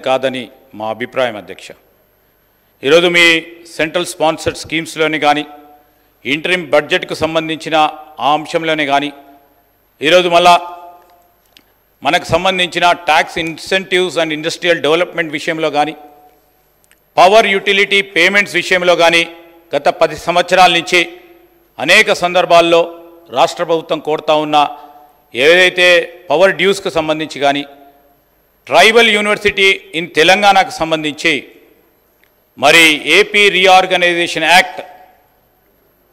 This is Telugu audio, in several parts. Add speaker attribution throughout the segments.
Speaker 1: కాదని మా అభిప్రాయం అధ్యక్ష. ఈరోజు మీ సెంట్రల్ స్పాన్సర్డ్ స్కీమ్స్లోనే కానీ ఇంటరిమ్ బడ్జెట్కు సంబంధించిన ఆ అంశంలోనే కానీ ఈరోజు మళ్ళా మనకు సంబంధించిన tax incentives and industrial development విషయంలో కానీ పవర్ యూటిలిటీ పేమెంట్స్ విషయంలో కానీ గత 10 సంవత్సరాల నుంచి అనేక సందర్భాల్లో రాష్ట్ర ప్రభుత్వం కోరుతా ఉన్న ఏదైతే పవర్ డ్యూస్కు సంబంధించి కానీ ట్రైబల్ యూనివర్సిటీ ఇన్ తెలంగాణకు సంబంధించి మరి AP reorganisation act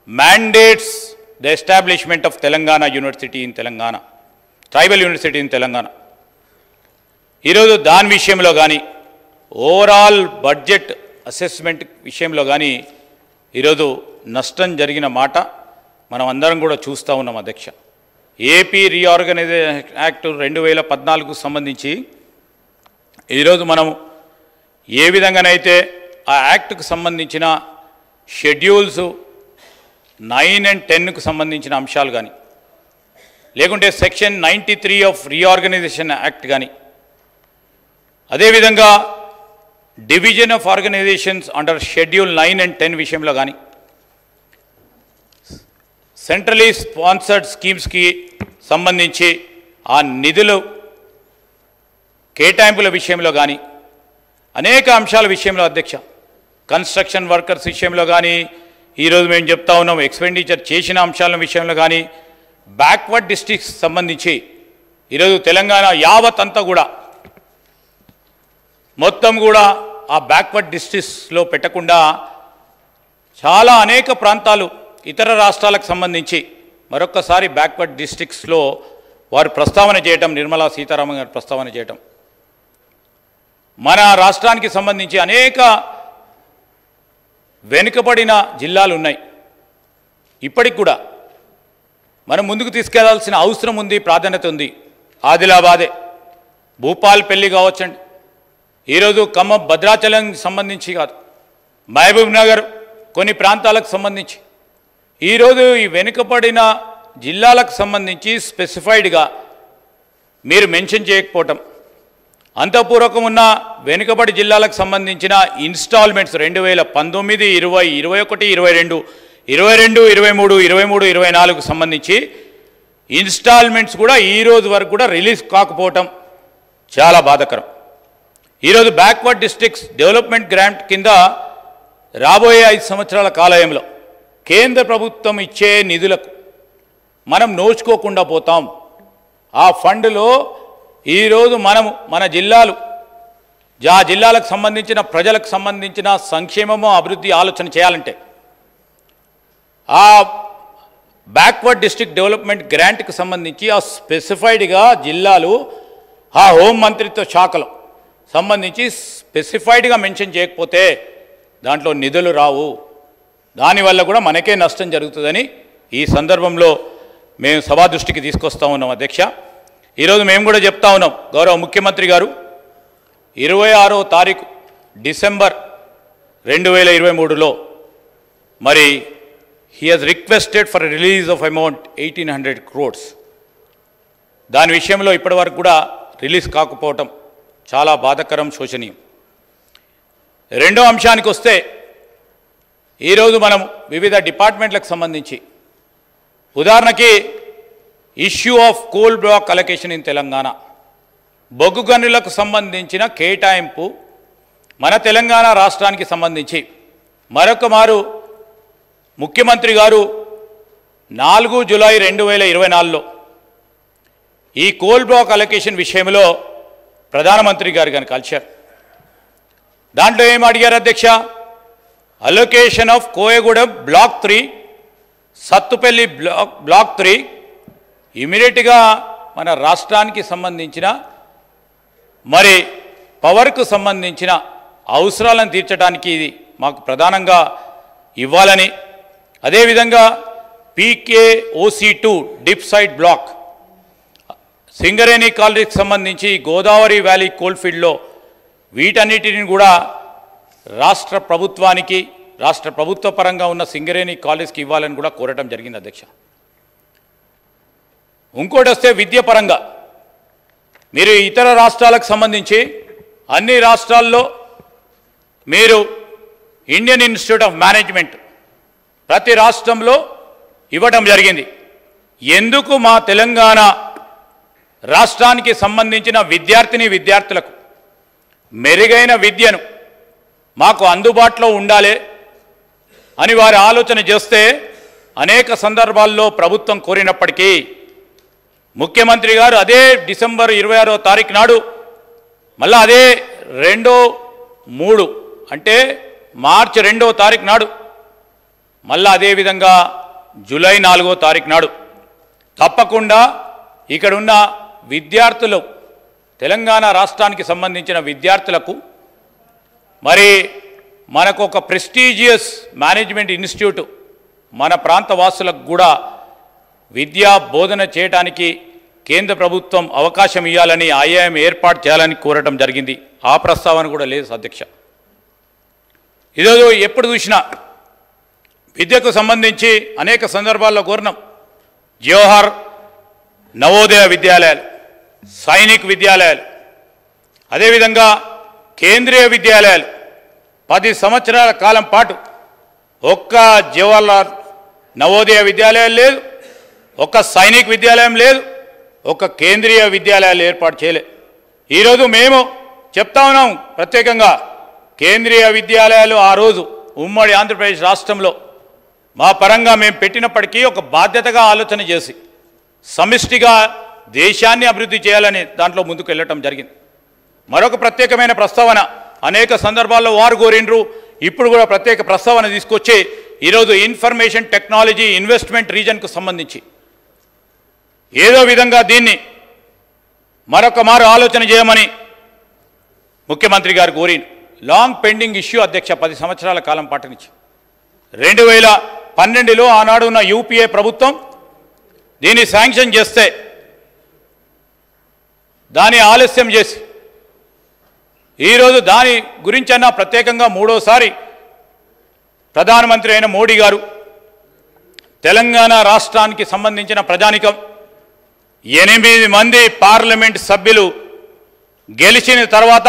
Speaker 1: mandates the establishment of Telangana university in Telangana, tribal university in Telangana. ఈరోజు దాని విషయంలో కానీ ఓవరాల్ బడ్జెట్ అసెస్మెంట్ విషయంలో కానీ ఈరోజు నష్టం జరిగిన మాట మనం అందరం కూడా చూస్తూ ఉన్నాం అధ్యక్ష. ఏపీ రీఆర్గనైజేషన్ యాక్ట్ 2014కు సంబంధించి ఈరోజు మనం ఏ విధంగానైతే ఆ యాక్ట్కు సంబంధించిన షెడ్యూల్స్ 9 and 10కు సంబంధించిన అంశాలు కానీ లేకుంటే సెక్షన్ 93 ఆఫ్ రీఆర్గనైజేషన్ యాక్ట్ కానీ అదేవిధంగా division of organisations under schedule 9 and 10 విషయంలో కానీ సెంట్రలీ స్పాన్సర్డ్ స్కీమ్స్కి సంబంధించి ఆ నిధులు కేటాయింపుల విషయంలో కానీ అనేక అంశాల విషయంలో అధ్యక్ష, కన్స్ట్రక్షన్ వర్కర్స్ విషయంలో కానీ ఈరోజు మేము చెప్తా ఉన్నాం ఎక్స్పెండిచర్ చేసిన అంశాల విషయంలో కానీ బ్యాక్వర్డ్ డిస్ట్రిక్ట్స్ సంబంధించి ఈరోజు తెలంగాణ యావత్ అంతా కూడా మొత్తం కూడా ఆ బ్యాక్వర్డ్ డిస్ట్రిక్ట్స్లో పెట్టకుండా చాలా అనేక ప్రాంతాలు ఇతర రాష్ట్రాలకు సంబంధించి మరొక్కసారి బ్యాక్వర్డ్ డిస్ట్రిక్ట్స్లో వారు ప్రస్తావన చేయటం, నిర్మలా సీతారామన్ గారు ప్రస్తావన చేయటం, మన రాష్ట్రానికి సంబంధించి అనేక వెనుకబడిన జిల్లాలు ఉన్నాయి. ఇప్పటికి కూడా మనం ముందుకు తీసుకెళ్లాల్సిన అవసరం ఉంది, ప్రాధాన్యత ఉంది. ఆదిలాబాదే, భూపాల్పల్లి కావచ్చండి, ఈరోజు ఖమ్మం భద్రాచలం సంబంధించి కాదు, మహబూబ్ నగర్ కొన్ని ప్రాంతాలకు సంబంధించి ఈరోజు ఈ వెనుకబడిన జిల్లాలకు సంబంధించి స్పెసిఫైడ్గా మీరు మెన్షన్ చేయకపోవటం, అంతఃపూర్వకం ఉన్న వెనుకబడి జిల్లాలకు సంబంధించిన ఇన్స్టాల్మెంట్స్ 2019, 20, 21, 22, 22, 23, 24కు సంబంధించి ఇన్స్టాల్మెంట్స్ కూడా ఈరోజు వరకు కూడా రిలీజ్ కాకపోవటం చాలా బాధాకరం. ఈరోజు బ్యాక్వర్డ్ డిస్ట్రిక్ట్స్ డెవలప్మెంట్ గ్రాంట్ కింద రాబోయే 5 సంవత్సరాల కాలయంలో కేంద్ర ప్రభుత్వం ఇచ్చే నిధులకు మనం నోచుకోకుండా పోతాం. ఆ ఫండ్లో ఈరోజు మనము మన జిల్లాలు ఆ జిల్లాలకు సంబంధించిన ప్రజలకు సంబంధించిన సంక్షేమము అభివృద్ధి ఆలోచన చేయాలంటే ఆ బ్యాక్వర్డ్ డిస్ట్రిక్ట్ డెవలప్మెంట్ గ్రాంట్కి సంబంధించి ఆ స్పెసిఫైడ్గా జిల్లాలు ఆ హోం మంత్రిత్వ శాఖలో సంబంధించి స్పెసిఫైడ్గా మెన్షన్ చేయకపోతే దాంట్లో నిధులు రావు. దానివల్ల కూడా మనకే నష్టం జరుగుతుందని ఈ సందర్భంలో మేము సభా దృష్టికి తీసుకొస్తా ఉన్నాం అధ్యక్ష. ఈరోజు మేము కూడా చెప్తా ఉన్నాం, గౌరవ ముఖ్యమంత్రి గారు 26వ తారీఖు డిసెంబర్ 2023లో మరి he has requested for release of amount 1800 crores. దాని విషయంలో ఇప్పటివరకు కూడా రిలీజ్ కాకపోవటం చాలా బాధాకరం, శోచనీయం. రెండో అంశానికి వస్తే ఈరోజు మనం వివిధ డిపార్ట్మెంట్లకు సంబంధించి ఉదాహరణకి issue of coal block allocation in Telangana, బొగ్గు గనులకు సంబంధించిన కేటాయింపు మన తెలంగాణ రాష్ట్రానికి సంబంధించి మరొక మారు ముఖ్యమంత్రి గారు 4 జూలై 2024లో ఈ కోల్ బ్లాక్ అలొకేషన్ విషయంలో ప్రధానమంత్రి గారు కానీ కలిశారు. దాంట్లో ఏం అడిగారు అధ్యక్ష? Allocation of Koyagudem block 3, Sathupalli block 3 ఇమీడియట్గా మన రాష్ట్రానికి సంబంధించిన మరి పవర్కు సంబంధించిన అవసరాలను తీర్చడానికి ఇది మాకు ప్రధానంగా ఇవ్వాలని, అదేవిధంగా PKOC2 dip side black Singareni కాలనీకి సంబంధించి గోదావరి వ్యాలీ కోల్ఫీల్డ్లో వీటన్నిటిని కూడా రాష్ట్ర ప్రభుత్వానికి, రాష్ట్ర ప్రభుత్వ పరంగా ఉన్న సింగరేణి కాలేజ్కి ఇవ్వాలని కూడా కోరటం జరిగింది అధ్యక్ష. ఇంకోటి వస్తే విద్య పరంగా మీరు ఇతర రాష్ట్రాలకు సంబంధించి అన్ని రాష్ట్రాల్లో మీరు ఇండియన్ ఇన్స్టిట్యూట్ ఆఫ్ మేనేజ్మెంట్ ప్రతి రాష్ట్రంలో ఇవ్వడం జరిగింది. ఎందుకు మా తెలంగాణ రాష్ట్రానికి సంబంధించిన విద్యార్థులకు మెరుగైన విద్యను మాకు అందుబాటులో ఉండాలి అని వారి ఆలోచన చేస్తే అనేక సందర్భాల్లో ప్రభుత్వం కోరినప్పటికీ ముఖ్యమంత్రి గారు అదే డిసెంబర్ 26వ తారీఖు నాడు మళ్ళీ అదే 2-3 అంటే మార్చి 2వ తారీఖు నాడు మళ్ళీ అదేవిధంగా జూలై 4వ తారీఖు నాడు తప్పకుండా ఇక్కడున్న విద్యార్థులు తెలంగాణ రాష్ట్రానికి సంబంధించిన విద్యార్థులకు మరి మనకు ఒక ప్రెస్టీజియస్ మేనేజ్మెంట్ ఇన్స్టిట్యూట్ మన ప్రాంత వాసులకు కూడా విద్యా బోధన చేయడానికి కేంద్ర ప్రభుత్వం అవకాశం ఇవ్వాలని ఐఐఎం ఏర్పాటు చేయాలని కోరడం జరిగింది. ఆ ప్రస్తావన కూడా లేదు అధ్యక్ష. ఈరోజు ఎప్పుడు చూసినా విద్యకు సంబంధించి అనేక సందర్భాల్లో కోరినాం. జవహర్ నవోదయ విద్యాలయాలు, సైనిక్ విద్యాలయాలు, అదేవిధంగా కేంద్రీయ విద్యాలయాలు 10 సంవత్సరాల కాలం పాటు ఒక్క జవహర్లాల్ నవోదయ విద్యాలయం లేదు, ఒక్క సైనిక్ విద్యాలయం లేదు, ఒక్క కేంద్రీయ విద్యాలయాలు ఏర్పాటు చేయలేదు. ఈరోజు మేము చెప్తా ఉన్నాం ప్రత్యేకంగా కేంద్రీయ విద్యాలయాలు ఆ రోజు ఉమ్మడి ఆంధ్రప్రదేశ్ రాష్ట్రంలో మా పరంగా మేము పెట్టినప్పటికీ ఒక బాధ్యతగా ఆలోచన చేసి సమిష్టిగా దేశాన్ని అభివృద్ధి చేయాలని దాంట్లో ముందుకు వెళ్ళటం జరిగింది. మరొక ప్రత్యేకమైన ప్రస్తావన అనేక సందర్భాల్లో వారు కోరిండ్రు. ఇప్పుడు కూడా ప్రత్యేక ప్రస్తావన తీసుకొచ్చి ఈరోజు ఇన్ఫర్మేషన్ టెక్నాలజీ ఇన్వెస్ట్మెంట్ రీజన్కు సంబంధించి ఏదో విధంగా దీన్ని మరొక మారు ఆలోచన చేయమని ముఖ్యమంత్రి గారు కోరిండు. లాంగ్ పెండింగ్ ఇష్యూ అధ్యక్ష 10 సంవత్సరాల కాలం పాటు నుంచి 2012లో ఆనాడు ఉన్న యూపీఏ ప్రభుత్వం దీన్ని శాంక్షన్ చేస్తే దాన్ని ఆలస్యం చేసి ఈరోజు దాని గురించన్నా ప్రత్యేకంగా 3వసారి ప్రధానమంత్రి అయిన మోడీ గారు తెలంగాణ రాష్ట్రానికి సంబంధించిన ప్రజానికం 8 మంది పార్లమెంట్ సభ్యులు గెలిచిన తర్వాత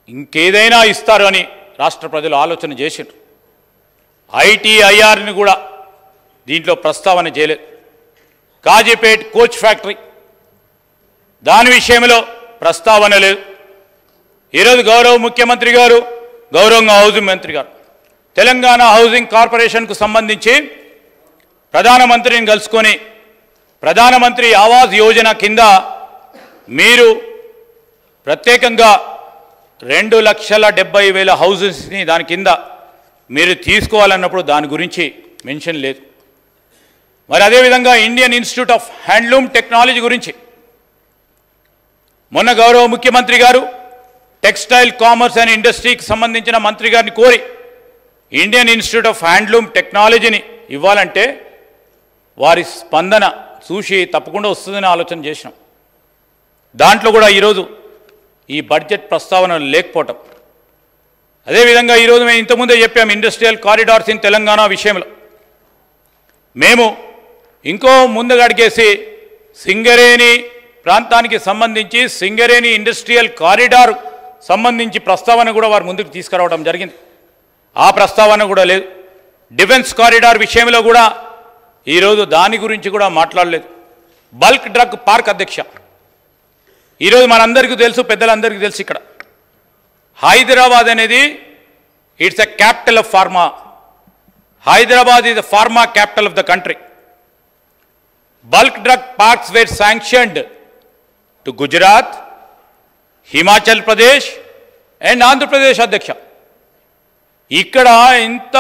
Speaker 1: ఇంకేదైనా ఇస్తారు అని రాష్ట్ర ప్రజలు ఆలోచన చేసిండ్రు. ఐటీఐఆర్ని కూడా దీంట్లో ప్రస్తావన చేయలేదు. కాజీపేట్ కోచ్ ఫ్యాక్టరీ దాని విషయంలో ప్రస్తావన లేదు. ఈరోజు గౌరవ ముఖ్యమంత్రి గారు, గౌరవంగా హౌసింగ్ మంత్రి గారు తెలంగాణ హౌసింగ్ కార్పొరేషన్కు సంబంధించి ప్రధానమంత్రిని కలుసుకొని ప్రధానమంత్రి ఆవాస్ యోజన కింద మీరు ప్రత్యేకంగా 2,70,000 హౌజెస్ని దాని కింద మీరు తీసుకోవాలన్నప్పుడు దాని గురించి మెన్షన్ లేదు. మరి అదేవిధంగా Indian institute of handloom technology గురించి మొన్న గౌరవ ముఖ్యమంత్రి గారు టెక్స్టైల్ కామర్స్ అండ్ ఇండస్ట్రీకి సంబంధించిన మంత్రి గారిని కోరి ఇండియన్ ఇన్స్టిట్యూట్ ఆఫ్ హ్యాండ్లూమ్ టెక్నాలజీని ఇవ్వాలంటే వారి స్పందన చూసి తప్పకుండా వస్తుందని ఆలోచన చేసినాం. దాంట్లో కూడా ఈరోజు ఈ బడ్జెట్ ప్రస్తావన లేకపోవటం. అదేవిధంగా ఈరోజు మేము ఇంతకుముందే చెప్పాము ఇండస్ట్రియల్ కారిడార్స్ ఇన్ తెలంగాణ విషయంలో మేము ఇంకో ముందుగా అడిగేసి సింగరేణి ప్రాంతానికి సంబంధించి సింగరేణి ఇండస్ట్రియల్ కారిడార్ సంబంధించి ప్రస్తావన కూడా వారు ముందుకు తీసుకురావడం జరిగింది. ఆ ప్రస్తావన కూడా లేదు. డిఫెన్స్ కారిడార్ విషయంలో కూడా ఈరోజు దాని గురించి కూడా మాట్లాడలేదు. బల్క్ డ్రగ్ పార్క్ అధ్యక్ష ఈరోజు మనందరికీ తెలుసు, పెద్దలందరికీ తెలుసు, ఇక్కడ హైదరాబాద్ అనేది it's a capital of pharma. Hyderabad is the pharma capital of the country. Bulk drug parks were sanctioned to Gujarat, Himachal Pradesh and Andhra Pradesh అధ్యక్ష. ఇక్కడ ఇంత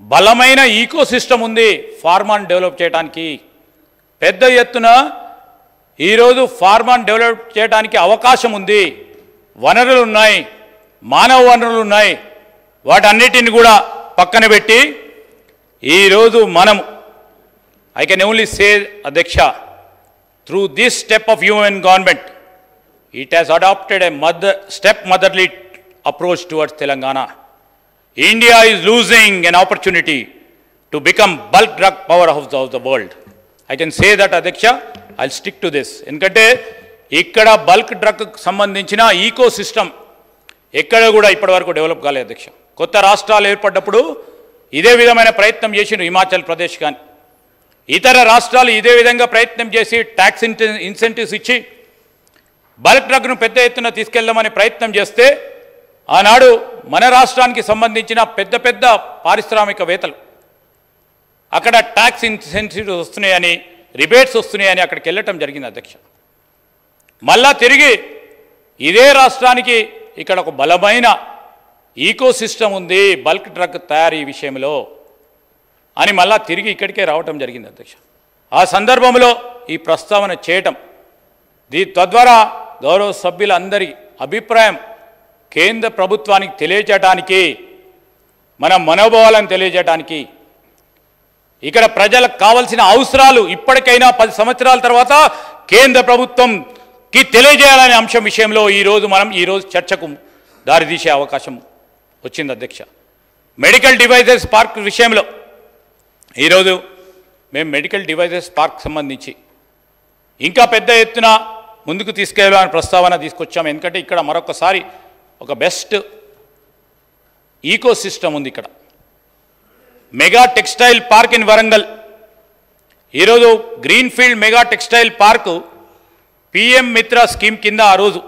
Speaker 1: బలమైన ఈకోసిస్టమ్ ఉంది ఫార్మాను డెవలప్ చేయడానికి. పెద్ద ఎత్తున ఈరోజు ఫార్మాను డెవలప్ చేయడానికి అవకాశం ఉంది. వనరులు ఉన్నాయి, మానవ వనరులు ఉన్నాయి. వాటన్నిటిని కూడా పక్కన పెట్టి ఈరోజు మనము ఐ కెన్ ఓన్లీ సే అధ్యక్ష through this step of UN government it has adapted a motherly approach towards Telangana. India is losing an opportunity to become bulk drug powerhouse of the world. I can say that అధ్యక్ష, I'll stick to this. ఎందుకంటే ఇక్కడ బల్క్ డ్రగ్కు సంబంధించిన ఈకో సిస్టమ్ ఎక్కడ కూడా ఇప్పటివరకు డెవలప్ కాలేదు అధ్యక్ష. కొత్త రాష్ట్రాలు ఏర్పడ్డప్పుడు ఇదే విధమైన ప్రయత్నం చేసిండ్రు. హిమాచల్ ప్రదేశ్ కానీ ఇతర రాష్ట్రాలు ఇదే విధంగా ప్రయత్నం చేసి ట్యాక్స్ ఇన్సెంటివ్స్ ఇచ్చి బల్క్ డ్రగ్ను పెద్ద ఎత్తున తీసుకెళ్దామని ప్రయత్నం చేస్తే ఆనాడు మన రాష్ట్రానికి సంబంధించిన పెద్ద పెద్ద పారిశ్రామికవేత్తలు అక్కడ ట్యాక్స్ ఇన్సెంటివ్స్ వస్తున్నాయని, రిబేట్స్ వస్తున్నాయని అక్కడికి వెళ్ళటం జరిగింది అధ్యక్ష. మళ్ళా తిరిగి ఇదే రాష్ట్రానికి ఇక్కడ ఒక బలమైన ఈకో సిస్టమ్ ఉంది బల్క్ డ్రగ్ తయారీ విషయంలో అని మళ్ళా తిరిగి ఇక్కడికే రావటం జరిగింది అధ్యక్ష. ఆ సందర్భంలో ఈ ప్రస్తావన చేయటం తద్వారా గౌరవ సభ్యులందరి అభిప్రాయం కేంద్ర ప్రభుత్వానికి తెలియజేయడానికి, మన మనోభావాలను తెలియజేయడానికి, ఇక్కడ ప్రజలకు కావాల్సిన అవసరాలు ఇప్పటికైనా 10 సంవత్సరాల తర్వాత కేంద్ర ప్రభుత్వంకి తెలియజేయాలనే అంశం విషయంలో ఈరోజు చర్చకు దారితీసే అవకాశం వచ్చింది అధ్యక్ష. మెడికల్ డివైజెస్ పార్క్ విషయంలో ఈరోజు మేము మెడికల్ డివైజెస్ పార్క్ సంబంధించి ఇంకా పెద్ద ఎత్తున ముందుకు తీసుకెళ్లాలని ప్రస్తావన తీసుకొచ్చాము. ఎందుకంటే ఇక్కడ మరొకసారి ఒక బెస్ట్ ఈకో సిస్టమ్ ఉంది. ఇక్కడ mega textile park in Warangal, ఈరోజు greenfield mega textile park PM Mitra scheme కింద ఆ రోజు